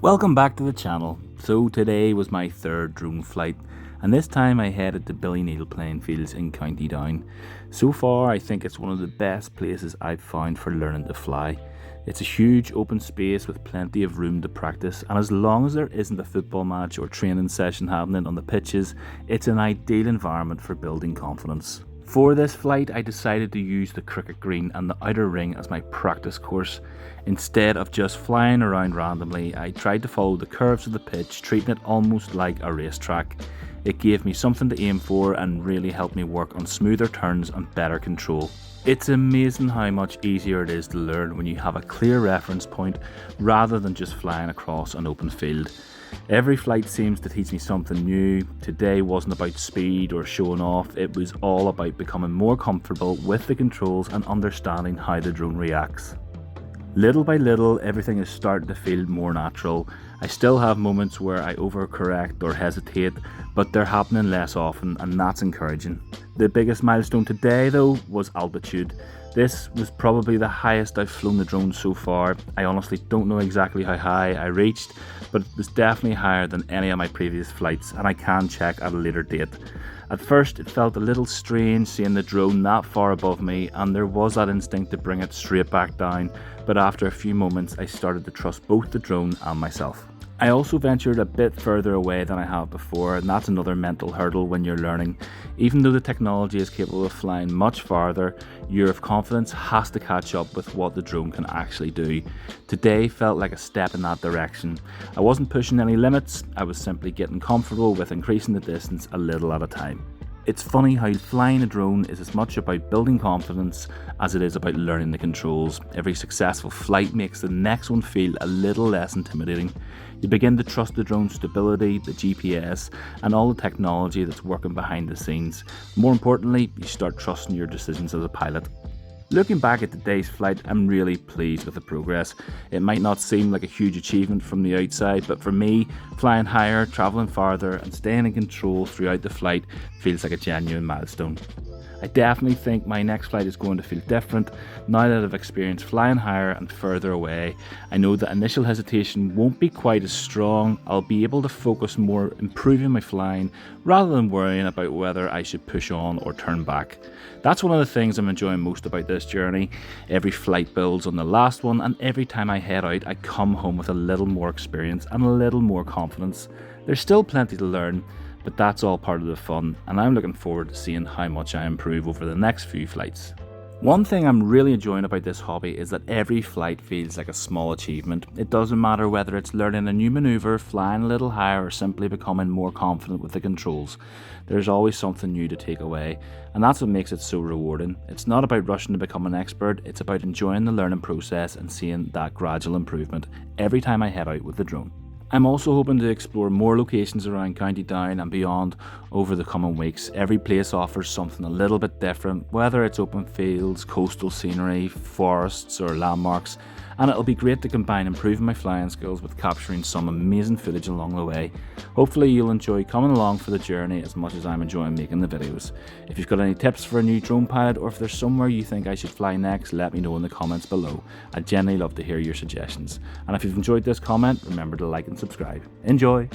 Welcome back to the channel. So today was my third drone flight, and this time I headed to Billy Neill playing fields in County Down. So far I think it's one of the best places I've found for learning to fly. It's a huge open space with plenty of room to practice, and as long as there isn't a football match or training session happening on the pitches, it's an ideal environment for building confidence. For this flight, I decided to use the cricket green and the outer ring as my practice course. Instead of just flying around randomly, I tried to follow the curves of the pitch, treating it almost like a racetrack. It gave me something to aim for and really helped me work on smoother turns and better control. It's amazing how much easier it is to learn when you have a clear reference point rather than just flying across an open field. Every flight seems to teach me something new. Today wasn't about speed or showing off, it was all about becoming more comfortable with the controls and understanding how the drone reacts. Little by little, everything is starting to feel more natural. I still have moments where I overcorrect or hesitate, but they're happening less often, and that's encouraging. The biggest milestone today though was altitude. This was probably the highest I've flown the drone so far. I honestly don't know exactly how high I reached, but it was definitely higher than any of my previous flights, and I can check at a later date. At first it felt a little strange seeing the drone that far above me, and there was that instinct to bring it straight back down, but after a few moments I started to trust both the drone and myself. I also ventured a bit further away than I have before, and that's another mental hurdle when you're learning. Even though the technology is capable of flying much farther, your confidence has to catch up with what the drone can actually do. Today felt like a step in that direction. I wasn't pushing any limits, I was simply getting comfortable with increasing the distance a little at a time. It's funny how flying a drone is as much about building confidence as it is about learning the controls. Every successful flight makes the next one feel a little less intimidating. You begin to trust the drone's stability, the GPS, and all the technology that's working behind the scenes. More importantly, you start trusting your decisions as a pilot. Looking back at today's flight, I'm really pleased with the progress. It might not seem like a huge achievement from the outside, but for me, flying higher, travelling farther, and staying in control throughout the flight feels like a genuine milestone. I definitely think my next flight is going to feel different now that I've experienced flying higher and further away. I know that initial hesitation won't be quite as strong. I'll be able to focus more improving my flying rather than worrying about whether I should push on or turn back. That's one of the things I'm enjoying most about this journey. Every flight builds on the last one, and every time I head out I come home with a little more experience and a little more confidence. There's still plenty to learn, but that's all part of the fun, and I'm looking forward to seeing how much I improve over the next few flights. One thing I'm really enjoying about this hobby is that every flight feels like a small achievement. It doesn't matter whether it's learning a new manoeuvre, flying a little higher, or simply becoming more confident with the controls. There's always something new to take away, and that's what makes it so rewarding. It's not about rushing to become an expert, it's about enjoying the learning process and seeing that gradual improvement every time I head out with the drone. I'm also hoping to explore more locations around County Down and beyond over the coming weeks. Every place offers something a little bit different, whether it's open fields, coastal scenery, forests or landmarks, and it'll be great to combine improving my flying skills with capturing some amazing footage along the way. Hopefully you'll enjoy coming along for the journey as much as I'm enjoying making the videos. If you've got any tips for a new drone pilot, or if there's somewhere you think I should fly next, let me know in the comments below. I'd genuinely love to hear your suggestions. And if you've enjoyed this comment, remember to like and subscribe. Enjoy!